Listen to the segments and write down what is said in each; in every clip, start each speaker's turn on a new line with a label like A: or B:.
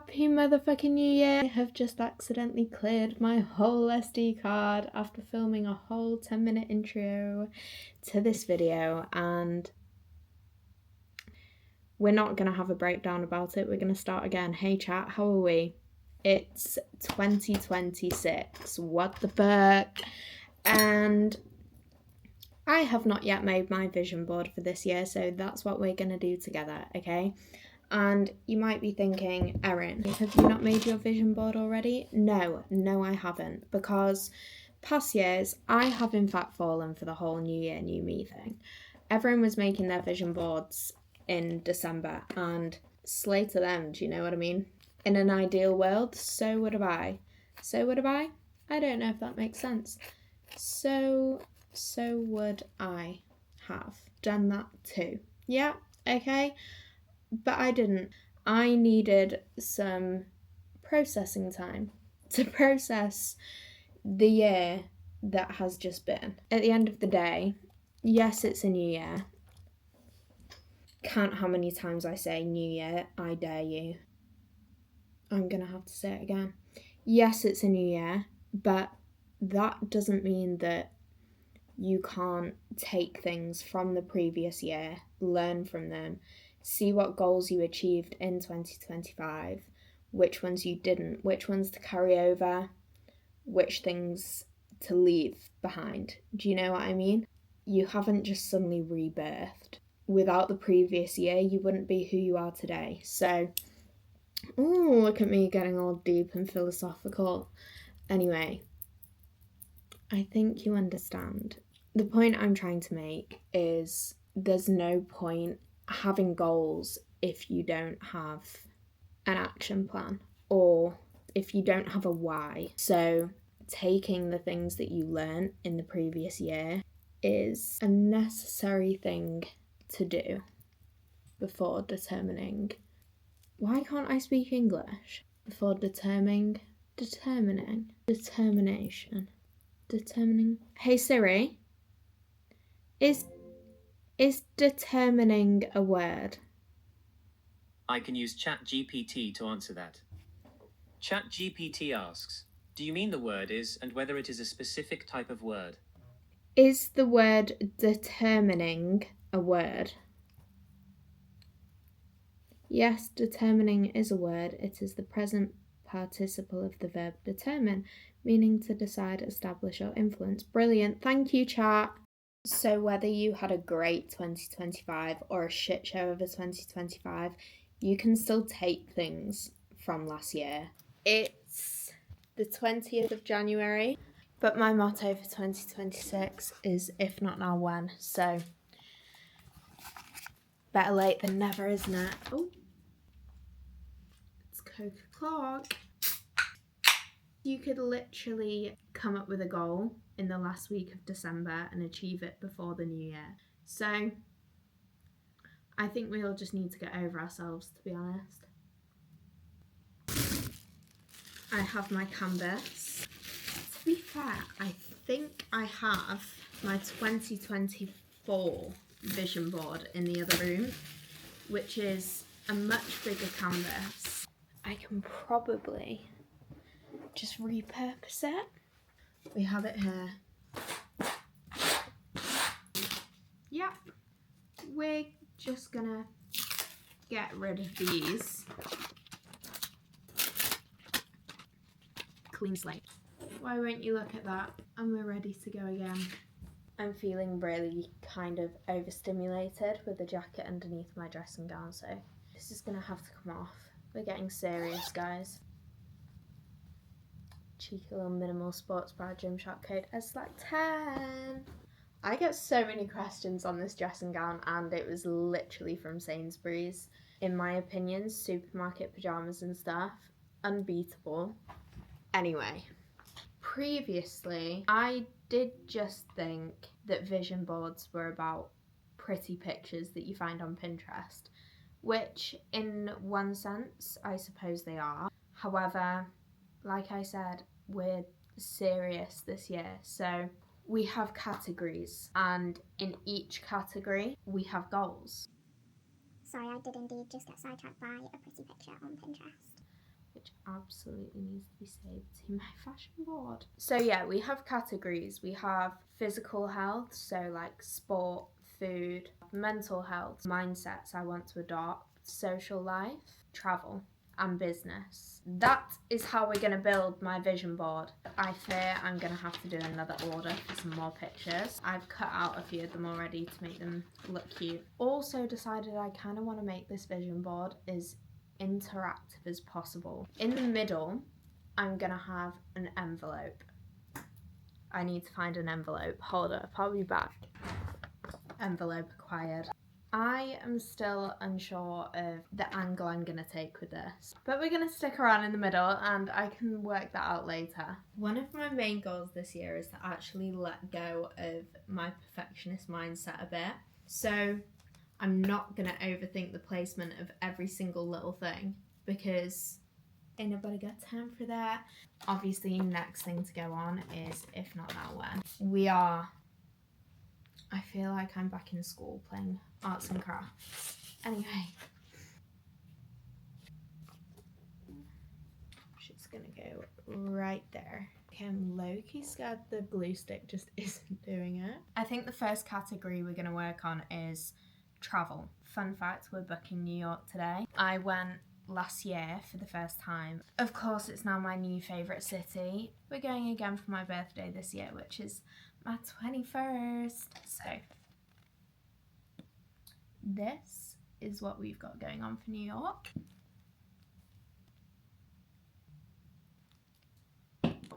A: Happy motherfucking New Year! I have just accidentally cleared my whole SD card after filming a whole 10-minute intro to this video, and we're not going to have a breakdown about it. We're going to start again. Hey chat, how are we? It's 2026. What the fuck? And I have not yet made my vision board for this year, so that's what we're going to do together, okay? And you might be thinking, Erin, have you not made your vision board already? No, I haven't, because past years I have in fact fallen for the whole New Year, New Me thing. Everyone was making their vision boards in December, and slay to them, do you know what I mean? In an ideal world, so would have I. So would have I? I don't know if that makes sense. So would I have done that too. Yeah, okay. But I didn't. I needed some processing time to process the year that has just been. At the end of the day, yes, it's a new year. Count how many times I say new year, I dare you. I'm gonna have to say it again. Yes, it's a new year, but that doesn't mean that you can't take things from the previous year, learn from them, see what goals you achieved in 2025, which ones you didn't, which ones to carry over, which things to leave behind. Do you know what I mean? You haven't just suddenly rebirthed. Without the previous year, you wouldn't be who you are today. So, ooh, look at me getting all deep and philosophical. Anyway, I think you understand. The point I'm trying to make is there's no point having goals if you don't have an action plan or if you don't have a why. So taking the things that you learned in the previous year is a necessary thing to do before determining. Why can't I speak English? Before determining. Hey Siri, is determining a word?
B: I can use ChatGPT to answer that. ChatGPT asks, do you mean the word is and whether it is a specific type of word?
A: Is the word determining a word? Yes, determining is a word. It is the present participle of the verb determine, meaning to decide, establish, or influence. Brilliant. Thank you, chat. So whether you had a great 2025 or a shit show of a 2025, you can still take things from last year. It's the 20th of January, but my motto for 2026 is if not now, when? So better late than never, isn't it? Oh, it's Coca Clark. You could literally come up with a goal in the last week of December and achieve it before the new year. So I think we all just need to get over ourselves, to be honest. I have my canvas. To be fair, I think I have my 2024 vision board in the other room, which is a much bigger canvas. I can probably just repurpose it. We have it here. Yep. We're just gonna get rid of these. Clean slate. Why won't you look at that? And we're ready to go again. I'm feeling really kind of overstimulated with the jacket underneath my dressing gown, so this is gonna have to come off. We're getting serious, guys. Cheeky little minimal sports bra Gymshark code S10. I get so many questions on this dressing gown, and it was literally from Sainsbury's. In my opinion, supermarket pyjamas and stuff, unbeatable. Anyway, previously, I did just think that vision boards were about pretty pictures that you find on Pinterest, which in one sense, I suppose they are. However, like I said, we're serious this year, so we have categories, and in each category, we have goals.
C: Sorry, I did indeed just get sidetracked by a pretty picture on Pinterest.
A: which absolutely needs to be saved to my fashion board. So yeah, we have categories. We have physical health, so like sport, food, mental health, mindsets I want to adopt, social life, travel, and business. That is how we're going to build my vision board. I fear I'm going to have to do another order for some more pictures. I've cut out a few of them already to make them look cute. Also decided I kind of want to make this vision board as interactive as possible. In the middle, I'm going to have an envelope. I need to find an envelope. Hold up, I'll be back. Envelope acquired. I am still unsure of the angle I'm going to take with this, but we're going to stick around in the middle and I can work that out later. One of my main goals this year is to actually let go of my perfectionist mindset a bit. So I'm not going to overthink the placement of every single little thing because ain't nobody got time for that. Obviously, next thing to go on is If Not Now When. I feel like I'm back in school playing arts and crafts. Anyway. Just gonna go right there. Okay, I'm low-key scared the glue stick just isn't doing it. I think the first category we're gonna work on is travel. Fun fact, we're booking New York today. I went last year for the first time. Of course, it's now my new favourite city. We're going again for my birthday this year, which is my 21st. So this is what we've got going on for New York.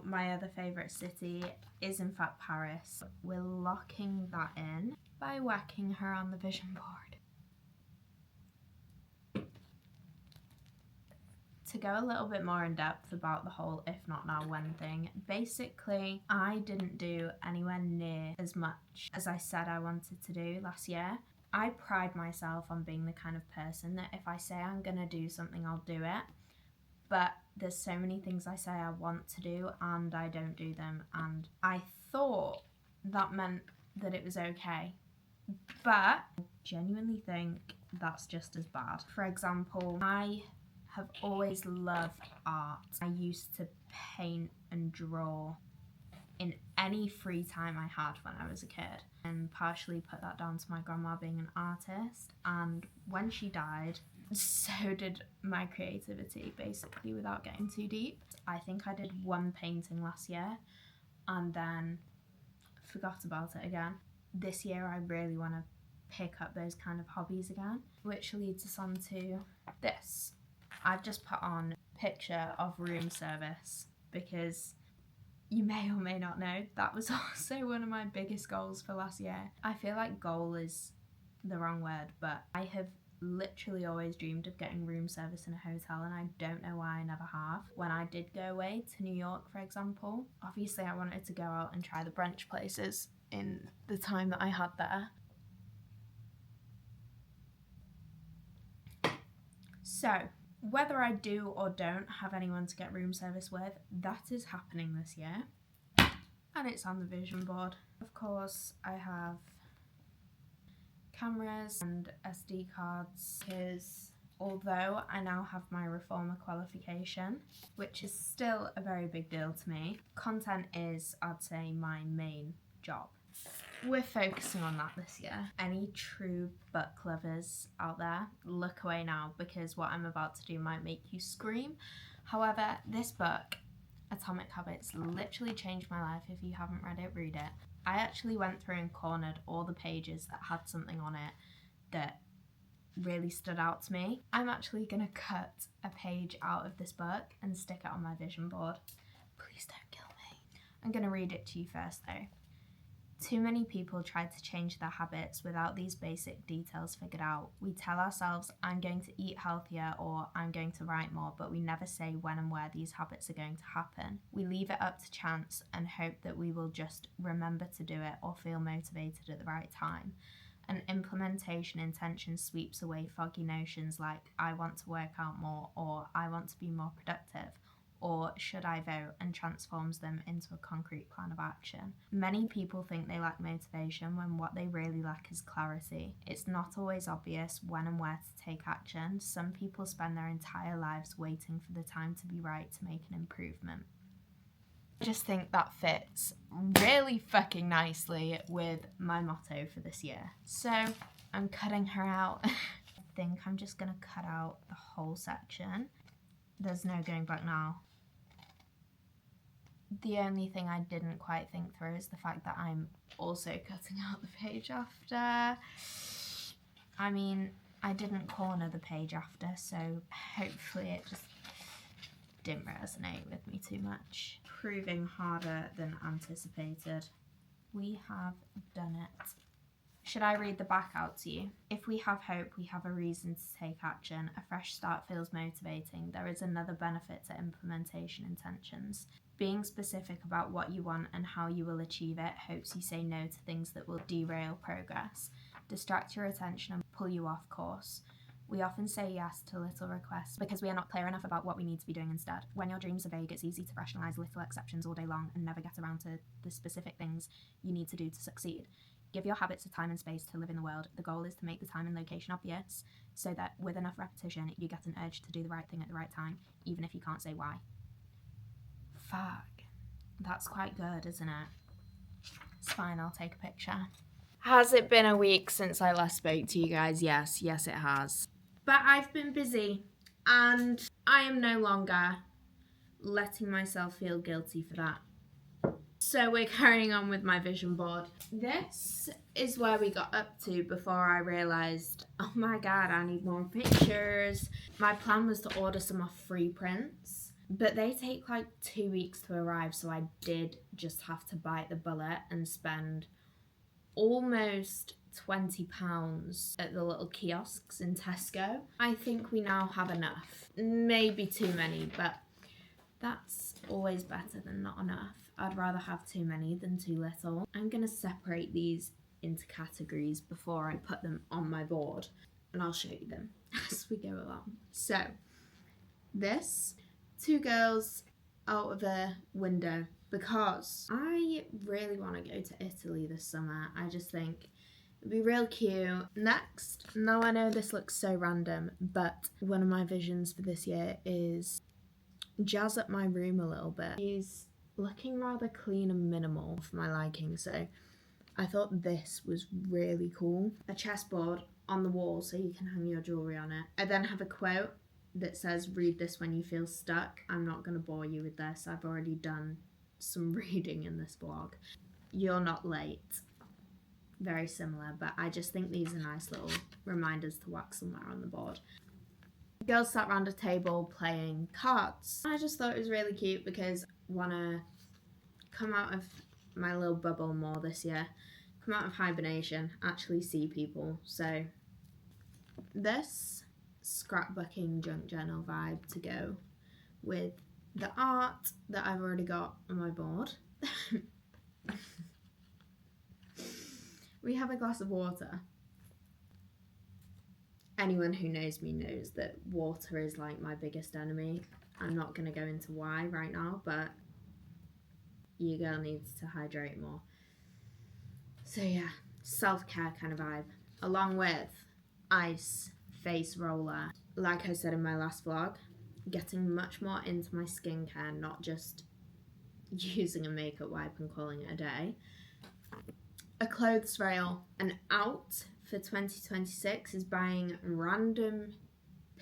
A: My other favourite city is in fact Paris. We're locking that in by whacking her on the vision board. To go a little bit more in depth about the whole If Not Now When thing, basically I didn't do anywhere near as much as I said I wanted to do last year. I pride myself on being the kind of person that if I say I'm gonna do something, I'll do it. But there's so many things I say I want to do and I don't do them, and I thought that meant that it was okay. But I genuinely think that's just as bad. For example, I have always loved art. I used to paint and draw in any free time I had when I was a kid, and partially put that down to my grandma being an artist. And when she died, so did my creativity, basically, without getting too deep. I think I did one painting last year and then forgot about it again. This year I really want to pick up those kind of hobbies again, which leads us on to this. I've just put on a picture of room service because you may or may not know that was also one of my biggest goals for last year. I feel like goal is the wrong word, but I have literally always dreamed of getting room service in a hotel, and I don't know why I never have. When I did go away to New York, for example, obviously I wanted to go out and try the brunch places in the time that I had there. So whether I do or don't have anyone to get room service with, that is happening this year, and it's on the vision board. Of course, I have cameras and SD cards because although I now have my reformer qualification, which is still a very big deal to me, content is, I'd say, my main job. We're focusing on that this year. Any true book lovers out there, look away now because what I'm about to do might make you scream. However, this book, Atomic Habits, literally changed my life. If you haven't read it, read it. I actually went through and cornered all the pages that had something on it that really stood out to me. I'm actually gonna cut a page out of this book and stick it on my vision board. Please don't kill me. I'm gonna read it to you first though. Too many people try to change their habits without these basic details figured out. We tell ourselves, I'm going to eat healthier or I'm going to write more, but we never say when and where these habits are going to happen. We leave it up to chance and hope that we will just remember to do it or feel motivated at the right time. An implementation intention sweeps away foggy notions like I want to work out more or I want to be more productive or should I vote, and transforms them into a concrete plan of action. Many people think they lack motivation when what they really lack is clarity. It's not always obvious when and where to take action. Some people spend their entire lives waiting for the time to be right to make an improvement. I just think that fits really fucking nicely with my motto for this year. So I'm cutting her out. I think I'm just gonna cut out the whole section. There's no going back now. The only thing I didn't quite think through is the fact that I'm also cutting out the page after. I mean, I didn't corner the page after, so hopefully it just didn't resonate with me too much. Proving harder than anticipated. We have done it. Should I read the back out to you? If we have hope, we have a reason to take action. A fresh start feels motivating. There is another benefit to implementation intentions. Being specific about what you want and how you will achieve it hopes you say no to things that will derail progress, distract your attention and pull you off course. We often say yes to little requests because we are not clear enough about what we need to be doing instead. When your dreams are vague, it's easy to rationalise little exceptions all day long and never get around to the specific things you need to do to succeed. Give your habits the time and space to live in the world. The goal is to make the time and location obvious so that with enough repetition, you get an urge to do the right thing at the right time, even if you can't say why. Fuck. That's quite good, isn't it? It's fine, I'll take a picture. Has it been a week since I last spoke to you guys? Yes, it has. But I've been busy, and I am no longer letting myself feel guilty for that. So we're carrying on with my vision board. This is where we got up to before I realised, oh my god, I need more pictures. My plan was to order some off Free Prints, but they take like 2 weeks to arrive, so I did just have to bite the bullet and spend almost £20 at the little kiosks in Tesco. I think we now have enough. Maybe too many, but that's always better than not enough. I'd rather have too many than too little. I'm going to separate these into categories before I put them on my board, and I'll show you them as we go along. So, this, 2 girls out of a window, because I really want to go to Italy this summer. I just think it'd be real cute. Next, now I know this looks so random, but one of my visions for this year is jazz up my room a little bit. It's looking rather clean and minimal for my liking, so I thought this was really cool. A chessboard on the wall so you can hang your jewellery on it. I then have a quote that says, read this when you feel stuck. I'm not going to bore you with this. I've already done some reading in this vlog. You're not late. Very similar, but I just think these are nice little reminders to whack somewhere on the board. Girls sat around a table playing cards. I just thought it was really cute because I want to come out of my little bubble more this year. Come out of hibernation, actually see people. So this scrapbooking junk journal vibe to go with the art that I've already got on my board. We have a glass of water. Anyone who knows me knows that water is like my biggest enemy. I'm not going to go into why right now, but your girl needs to hydrate more. So yeah, self-care kind of vibe. Along with ice face roller. Like I said in my last vlog, getting much more into my skincare, not just using a makeup wipe and calling it a day. A clothes rail. And out for 2026 is buying random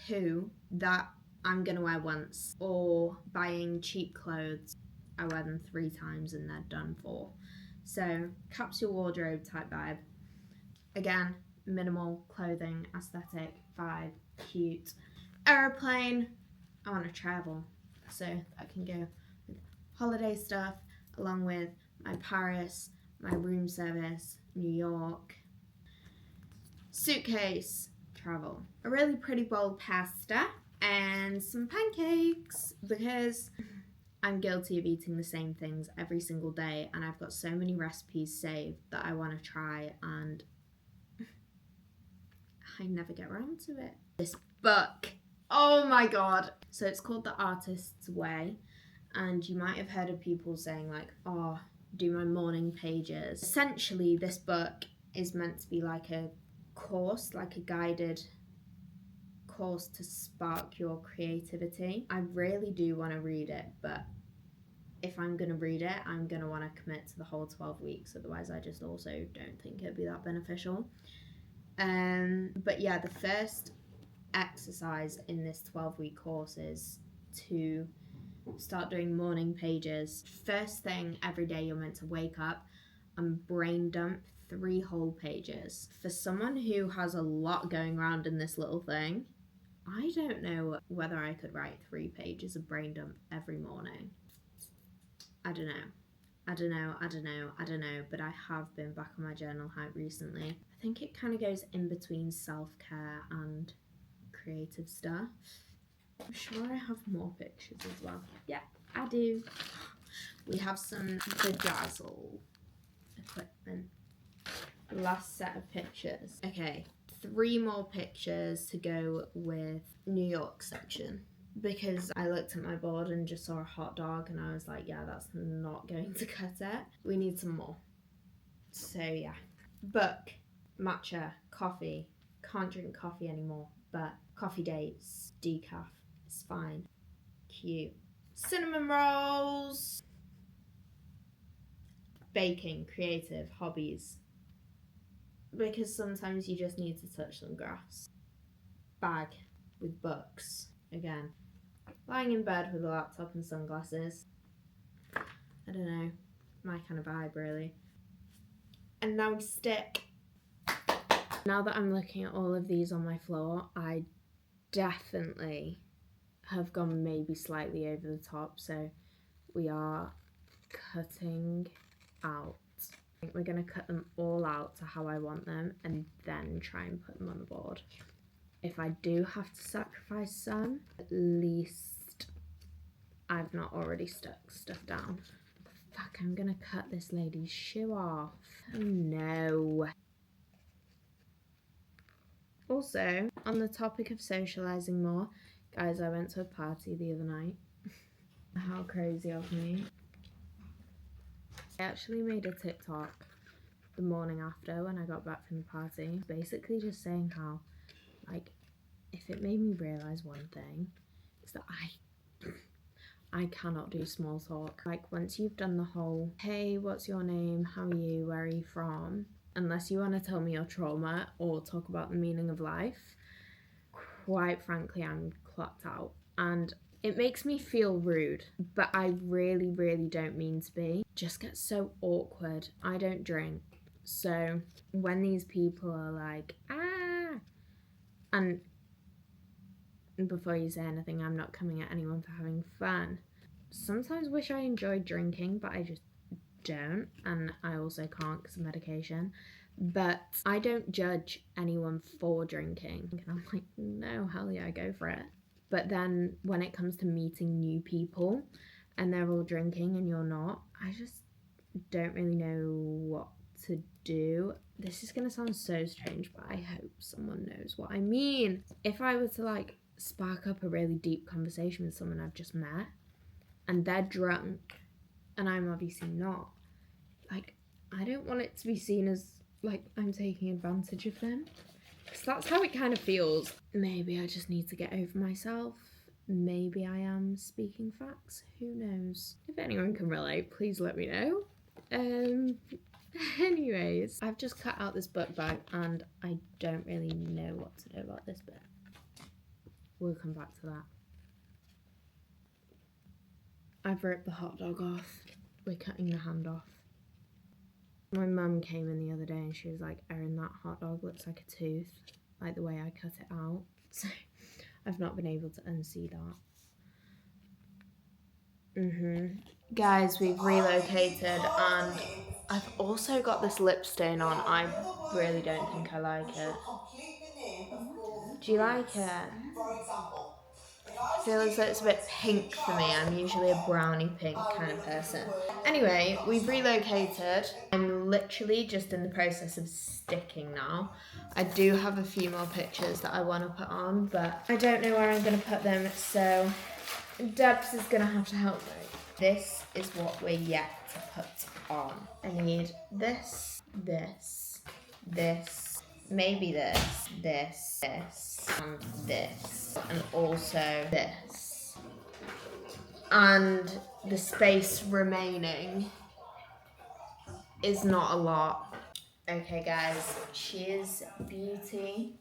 A: poo that I'm gonna wear once, or buying cheap clothes. I wear them 3 times and they're done for. So capsule wardrobe type vibe. Again, minimal clothing, aesthetic vibe, cute. Aeroplane. I want to travel, so I can go with holiday stuff along with my Paris, my room service, New York. Suitcase, travel. A really pretty bowl of pasta and some pancakes because I'm guilty of eating the same things every single day, and I've got so many recipes saved that I want to try and I never get around to it. This book, oh my god. So it's called The Artist's Way. And you might have heard of people saying like, oh, do my morning pages. Essentially, this book is meant to be like a course, like a guided course to spark your creativity. I really do want to read it, but if I'm going to read it, I'm going to want to commit to the whole 12 weeks. Otherwise, I just also don't think it'd be that beneficial. But yeah, the first exercise in this 12-week course is to start doing morning pages. First thing every day, you're meant to wake up and brain dump 3 whole pages. For someone who has a lot going around in this little thing, I don't know whether I could write 3 pages of brain dump every morning. I don't know, but I have been back on my journal hype recently. I think it kind of goes in between self-care and creative stuff. I'm sure I have more pictures as well. Yeah, I do. We have some bedazzle equipment. Last set of pictures. Okay, 3 more pictures to go with New York section. Because I looked at my board and just saw a hot dog and I was like, yeah, that's not going to cut it. We need some more. So yeah. Book, matcha, coffee. Can't drink coffee anymore, but coffee dates, decaf, it's fine. Cute. Cinnamon rolls. Baking, creative, hobbies. Because sometimes you just need to touch some grass. Bag with books. Again, lying in bed with a laptop and sunglasses. I don't know, my kind of vibe really. And now we stick. Now that I'm looking at all of these on my floor, I definitely have gone maybe slightly over the top. So we are cutting out. I think we're going to cut them all out to how I want them and then try and put them on the board. If I do have to sacrifice some, at least I've not already stuck stuff down. Fuck, I'm gonna cut this lady's shoe off. Oh no. Also, on the topic of socialising more, guys, I went to a party the other night. How crazy of me. I actually made a TikTok the morning after when I got back from the party, basically just saying how, like, if it made me realise one thing, is that I cannot do small talk. Like, once you've done the whole, hey, what's your name, how are you, where are you from, unless you want to tell me your trauma or talk about the meaning of life, quite frankly, I'm clocked out. And it makes me feel rude, but I really, really don't mean to be. It just gets so awkward. I don't drink. So when these people are like, and before you say anything, I'm not coming at anyone for having fun. Sometimes wish I enjoyed drinking, but I just don't, and I also can't because of medication. But I don't judge anyone for drinking. And I'm like, no, hell yeah, go for it. But then when it comes to meeting new people and they're all drinking and you're not, I just don't really know what to do. This is gonna sound so strange, but I hope someone knows what I mean. If I were to like spark up a really deep conversation with someone I've just met and they're drunk and I'm obviously not, like, I don't want it to be seen as like I'm taking advantage of them, because that's how it kind of feels. Maybe I just need to get over myself. Maybe I am speaking facts, who knows. If anyone can relate, please let me know. Anyways, I've just cut out this book bag and I don't really know what to do about this bit. We'll come back to that. I've ripped the hot dog off. We're cutting the hand off. My mum came in the other day and she was like, Erin, that hot dog looks like a tooth, like the way I cut it out. So I've not been able to unsee that. Guys, we've relocated and I've also got this lip stain on. I really don't think I like it. Do you like it? I feel as though it's a bit pink for me. I'm usually a brownie pink kind of person. Anyway, we've relocated. I'm literally just in the process of sticking now. I do have a few more pictures that I want to put on, but I don't know where I'm going to put them, so Debs is going to have to help me. This is what we're yet to put on. I need this, this, this, maybe this, this, and this, and also this. And the space remaining is not a lot. Okay guys, she is beauty,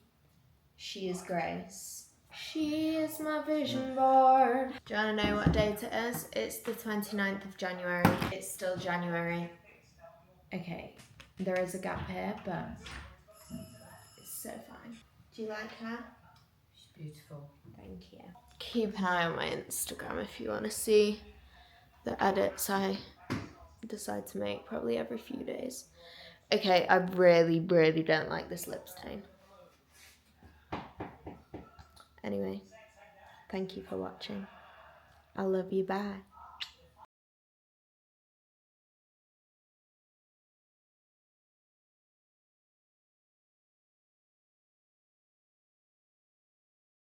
A: she is grace. She is my vision board. Do you want to know what date it is? It's the 29th of January. It's still January. Okay, there is a gap here, but it's so fine. Do you like her?
C: She's beautiful.
A: Thank you. Keep an eye on my Instagram if you want to see the edits I decide to make probably every few days. Okay, I really, really don't like this lip stain. Anyway, thank you for watching. I love you, bye.